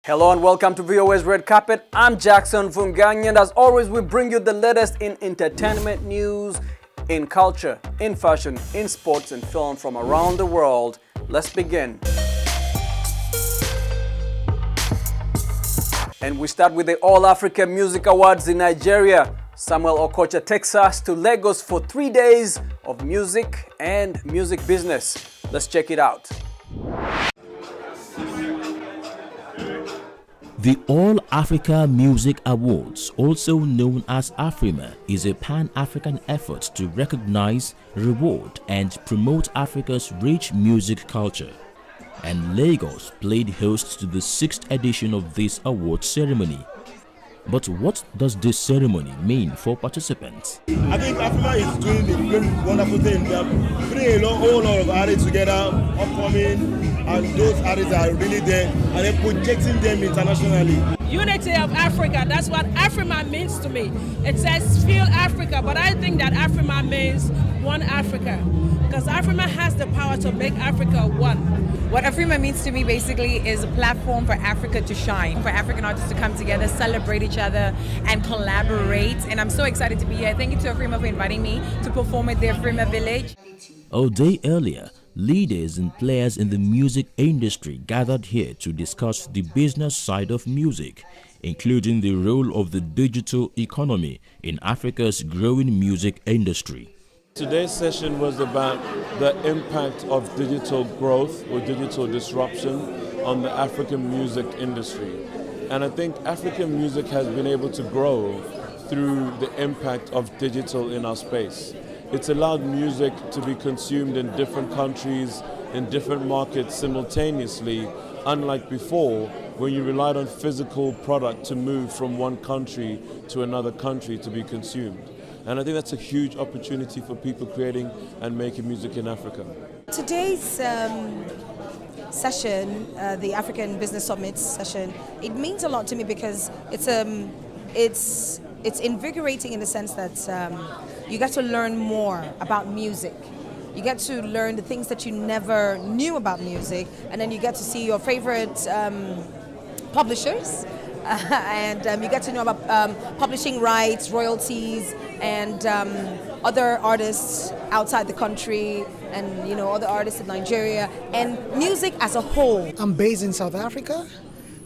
Hello and welcome to VOA's Red Carpet. I'm Jackson Fungang, and as always we bring you the latest in entertainment news, in culture, in fashion, in sports and film from around the world. Let's begin. And we start with the All Africa Music Awards in Nigeria. Samuel Okocha takes us to Lagos for 3 days of music and music business. Let's check it out. The All Africa Music Awards, also known as AFRIMA, is a pan-African effort to recognize, reward and promote Africa's rich music culture. And Lagos played host to the 6th edition of this award ceremony. But what does this ceremony mean for participants? I think AFRIMA is doing a very wonderful thing. They are putting a whole lot of artists together, upcoming, and those artists are really there, and they're projecting them internationally. Unity of Africa, that's what AFRIMA means to me. It says feel Africa, but I think that AFRIMA means one Africa, because AFRIMA has the power to make Africa one. What AFRIMA means to me basically is a platform for Africa to shine, for African artists to come together, celebrate each other and collaborate. And I'm so excited to be here. Thank you to AFRIMA for inviting me to perform at the AFRIMA Village. A day earlier, leaders and players in the music industry gathered here to discuss the business side of music, including the role of the digital economy in Africa's growing music industry. Today's session was about the impact of digital growth or digital disruption on the African music industry. And I think African music has been able to grow through the impact of digital in our space. It's allowed music to be consumed in different countries, in different markets simultaneously, unlike before when you relied on physical product to move from one country to another country to be consumed. And I think that's a huge opportunity for people creating and making music in Africa. Today's session, the African Business Summit session, it means a lot to me because it's invigorating in the sense that you get to learn more about music. You get to learn the things that you never knew about music, and then you get to see your favorite publishers, and you get to know about publishing rights, royalties, and other artists outside the country, and other artists in Nigeria, and music as a whole. I'm based in South Africa,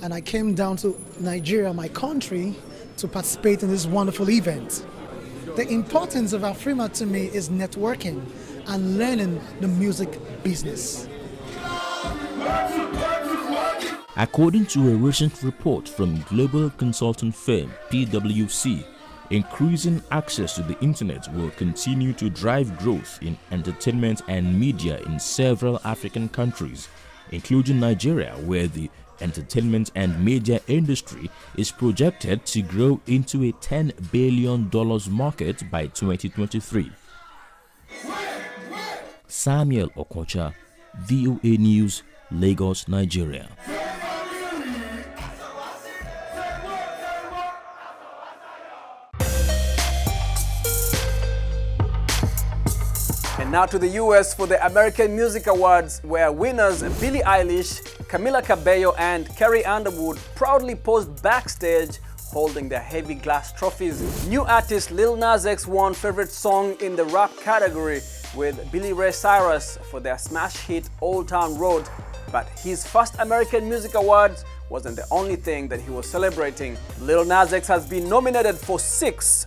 and I came down to Nigeria, my country, to participate in this wonderful event. The importance of AFRIMA to me is networking and learning the music business. According to a recent report from global consulting firm PwC, increasing access to the internet will continue to drive growth in entertainment and media in several African countries, including Nigeria, where the entertainment and media industry is projected to grow into a $10 billion market by 2023. Samuel Okocha, VOA News, Lagos, Nigeria. And now to the US for the American Music Awards, where winners Billie Eilish, Camila Cabello and Carrie Underwood proudly posed backstage holding their heavy glass trophies. New artist Lil Nas X won Favorite Song in the rap category with Billy Ray Cyrus for their smash hit Old Town Road. But his first American Music Awards wasn't the only thing that he was celebrating. Lil Nas X has been nominated for 6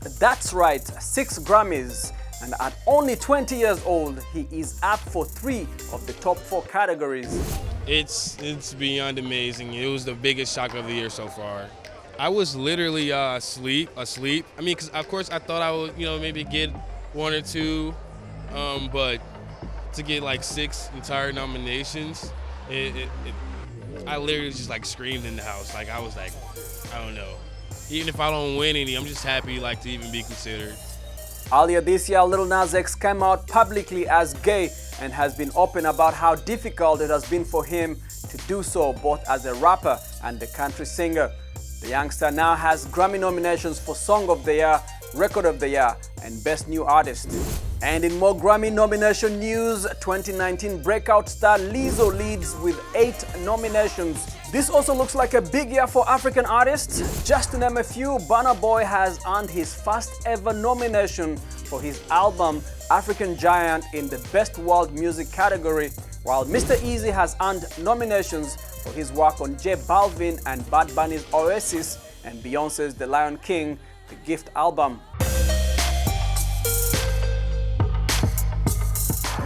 Grammys. And at only 20 years old, he is up for 3 of the top 4 categories. It's beyond amazing. It was the biggest shock of the year so far. I was literally asleep. I mean, because of course I thought I would, maybe get 1 or 2, but to get like 6 entire nominations, I literally just like screamed in the house. Like I was like, I don't know. Even if I don't win any, I'm just happy to even be considered. Earlier this year, Lil Nas X came out publicly as gay and has been open about how difficult it has been for him to do so, both as a rapper and a country singer. The youngster now has Grammy nominations for Song of the Year, Record of the Year, and Best New Artist. And in more Grammy nomination news, 2019 breakout star Lizzo leads with 8 nominations. This also looks like a big year for African artists. Just to name a few, Burna Boy has earned his first ever nomination for his album African Giant in the Best World Music category, while Mr. Easy has earned nominations for his work on J Balvin and Bad Bunny's Oasis and Beyonce's The Lion King, The Gift album.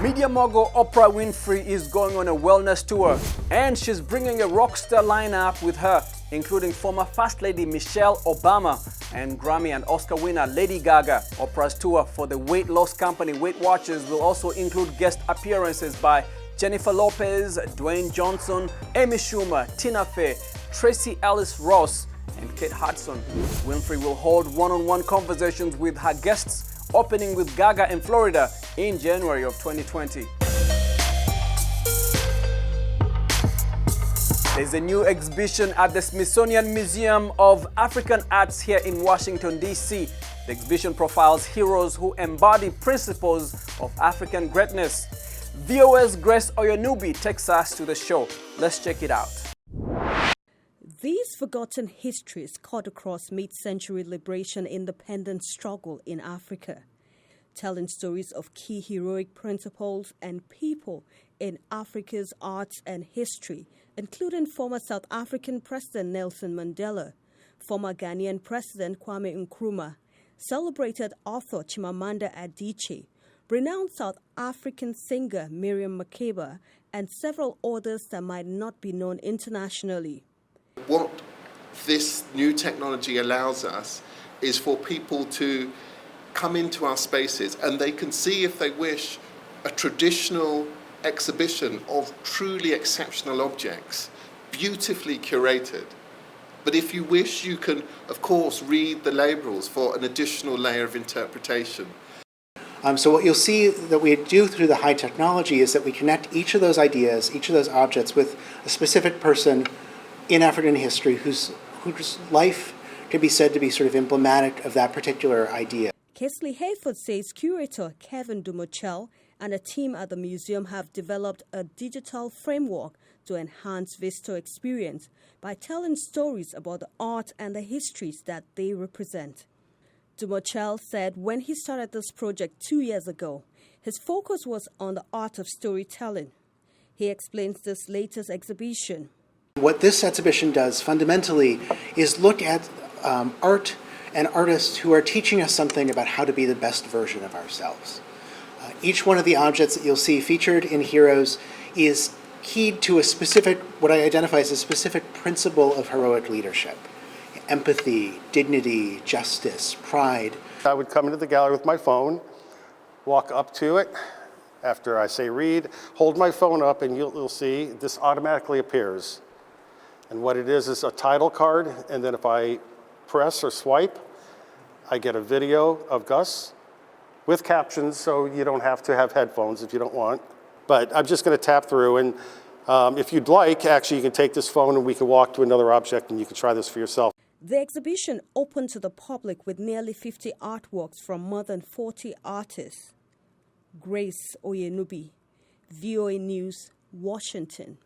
Media mogul Oprah Winfrey is going on a wellness tour, and she's bringing a rock star lineup with her, including former First Lady Michelle Obama and Grammy and Oscar winner Lady Gaga. Oprah's tour for the weight loss company Weight Watchers will also include guest appearances by Jennifer Lopez, Dwayne Johnson, Amy Schumer, Tina Fey, Tracy Ellis Ross, and Kate Hudson. Winfrey will hold one-on-one conversations with her guests, opening with Gaga in Florida in January of 2020. There's a new exhibition at the Smithsonian Museum of African Arts here in Washington, D.C. The exhibition profiles heroes who embody principles of African greatness. VOA's Grace Oyonubi takes us to the show. Let's check it out. These forgotten histories cut across mid-century liberation independence struggle in Africa, telling stories of key heroic principles and people in Africa's arts and history, including former South African President Nelson Mandela, former Ghanaian President Kwame Nkrumah, celebrated author Chimamanda Adichie, renowned South African singer Miriam Makeba, and several others that might not be known internationally. What this new technology allows us is for people to come into our spaces and they can see, if they wish, a traditional exhibition of truly exceptional objects, beautifully curated. But if you wish, you can, of course, read the labels for an additional layer of interpretation. So what you'll see that we do through the high technology is that we connect each of those ideas, each of those objects, with a specific person in African history whose life can be said to be sort of emblematic of that particular idea. Kesley Hayford says curator Kevin Dumochel and a team at the museum have developed a digital framework to enhance visitor experience by telling stories about the art and the histories that they represent. Dumochel said when he started this project 2 years ago, his focus was on the art of storytelling. He explains this latest exhibition. What this exhibition does fundamentally is look at art and artists who are teaching us something about how to be the best version of ourselves. Each one of the objects that you'll see featured in Heroes is keyed to a specific, what I identify as a specific principle of heroic leadership. Empathy, dignity, justice, pride. I would come into the gallery with my phone, walk up to it. After I say read, hold my phone up and you'll see this automatically appears. And what it is a title card, and then if I press or swipe, I get a video of Gus with captions, so you don't have to have headphones if you don't want. But I'm just going to tap through, and if you'd like, actually you can take this phone and we can walk to another object and you can try this for yourself. The exhibition opened to the public with nearly 50 artworks from more than 40 artists. Grace Oyonubi, VOA News, Washington.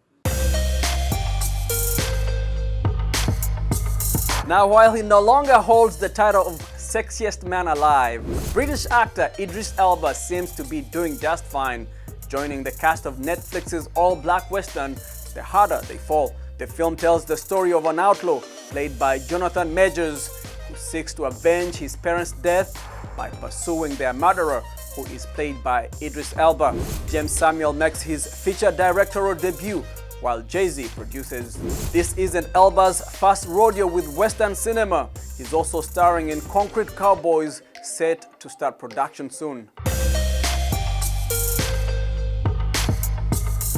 Now, while he no longer holds the title of sexiest man alive, British actor Idris Elba seems to be doing just fine, joining the cast of Netflix's all-black western, The Harder They Fall. The film tells the story of an outlaw, played by Jonathan Majors, who seeks to avenge his parents' death by pursuing their murderer, who is played by Idris Elba. James Samuel makes his feature directorial debut, while Jay-Z produces. This isn't Elba's first rodeo with Western cinema. He's also starring in Concrete Cowboys, set to start production soon.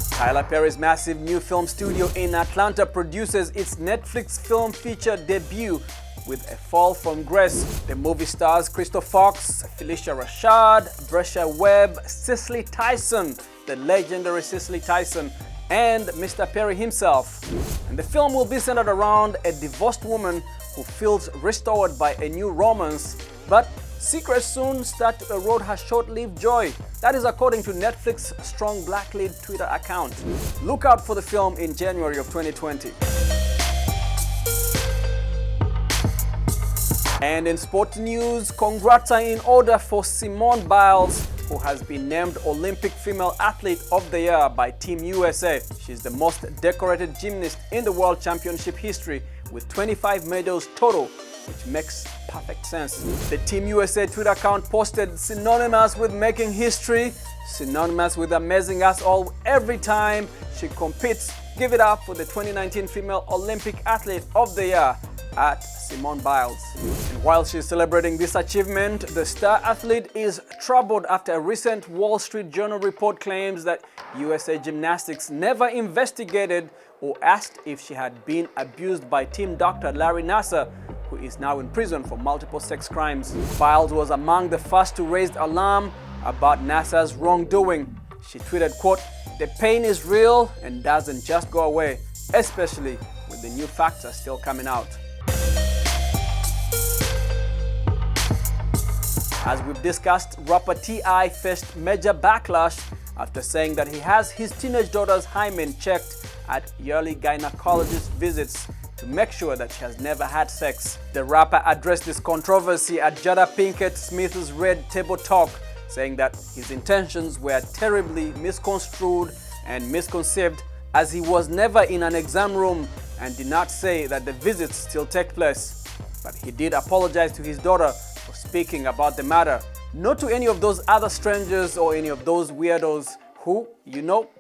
Tyler Perry's massive new film studio in Atlanta produces its Netflix film feature debut with A Fall from Grace. The movie stars Christoph Fox, Felicia Rashad, Brescia Webb, Cicely Tyson, the legendary Cicely Tyson, and Mr. Perry himself. And the film will be centered around a divorced woman who feels restored by a new romance, but secrets soon start to erode her short-lived joy. That is according to Netflix's strong black lead Twitter account. Look out for the film in January of 2020. And in sport news, congrats are in order for Simone Biles, who has been named Olympic Female Athlete of the Year by Team USA. She's the most decorated gymnast in the World Championship history with 25 medals total, which makes perfect sense. The Team USA Twitter account posted synonymous with making history, synonymous with amazing us all every time she competes. Give it up for the 2019 Female Olympic Athlete of the Year at Simone Biles. And while she's celebrating this achievement, the star athlete is troubled after a recent Wall Street Journal report claims that USA Gymnastics never investigated or asked if she had been abused by team doctor Larry Nassar, who is now in prison for multiple sex crimes. Biles was among the first to raise alarm about Nassar's wrongdoing. She tweeted, quote, "The pain is real and doesn't just go away, especially with the new facts are still coming out." As we've discussed, rapper T.I. faced major backlash after saying that he has his teenage daughter's hymen checked at yearly gynecologist visits to make sure that she has never had sex. The rapper addressed this controversy at Jada Pinkett Smith's Red Table Talk, saying that his intentions were terribly misconstrued and misconceived, as he was never in an exam room and did not say that the visits still take place. But he did apologize to his daughter for speaking about the matter. Not to any of those other strangers or any of those weirdos who,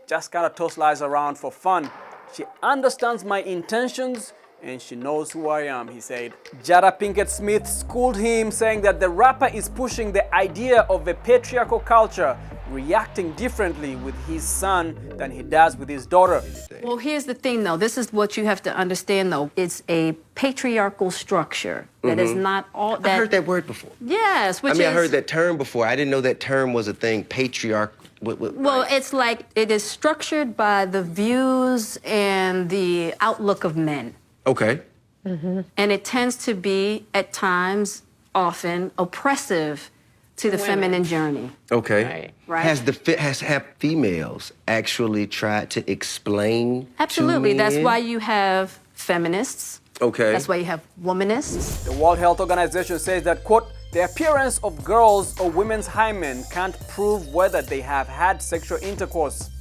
just kind of toss lies around for fun. She understands my intentions and she knows who I am, he said. Jada Pinkett Smith schooled him, saying that the rapper is pushing the idea of a patriarchal culture, reacting differently with his son than he does with his daughter. Well, here's the thing, though. This is what you have to understand, though. It's a patriarchal structure that is not all that... I heard that word before. Yes, which I heard that term before. I didn't know that term was a thing, patriarch. Well, it's like it is structured by the views and the outlook of men. Okay. And it tends to be, at times, often oppressive to the feminine journey. Okay. Right. Have females actually tried to explain? Absolutely. To That's men? why you have feminists. Okay. That's why you have womanists. The World Health Organization says that, quote, "The appearance of girls or women's hymen can't prove whether they have had sexual intercourse."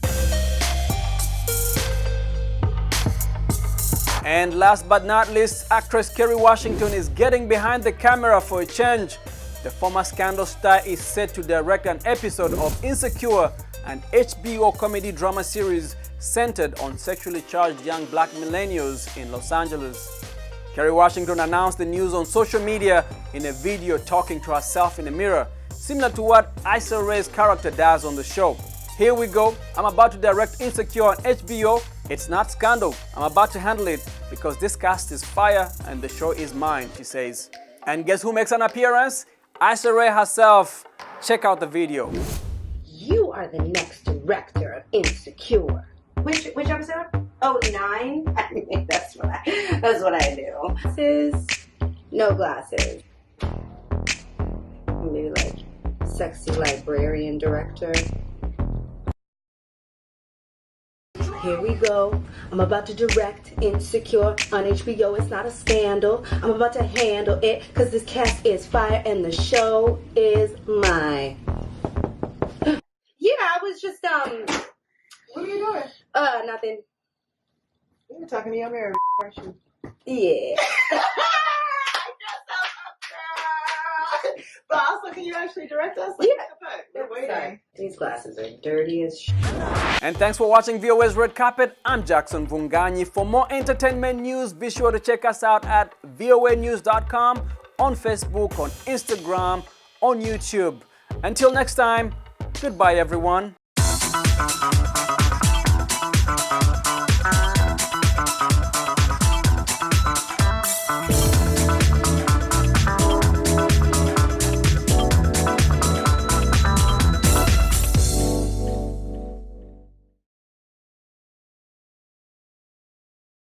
And last but not least, actress Kerry Washington is getting behind the camera for a change. The former Scandal star is set to direct an episode of Insecure, an HBO comedy drama series centered on sexually charged young black millennials in Los Angeles. Kerry Washington announced the news on social media in a video talking to herself in a mirror, similar to what Issa Rae's character does on the show. "Here we go. I'm about to direct Insecure on HBO. It's not Scandal. I'm about to handle it because this cast is fire and the show is mine," she says. And guess who makes an appearance? Issa Rae herself. Check out the video. "You are the next director of Insecure." Which episode? Oh, 9? I mean, that's what I do. Glasses? No glasses. Maybe like sexy librarian director. "Here we go. I'm about to direct Insecure on HBO. It's not a scandal. I'm about to handle it because this cast is fire and the show is mine." Yeah, I was just, what are you doing? Nothing. You were talking to your mirror, weren't you? Yeah. But also, can you actually direct us? Yeah. Sorry. These glasses are dirty as shit. And thanks for watching VOA's Red Carpet. I'm Jackson Vunganyi. For more entertainment news, be sure to check us out at voanews.com, on Facebook, on Instagram, on YouTube. Until next time, goodbye everyone.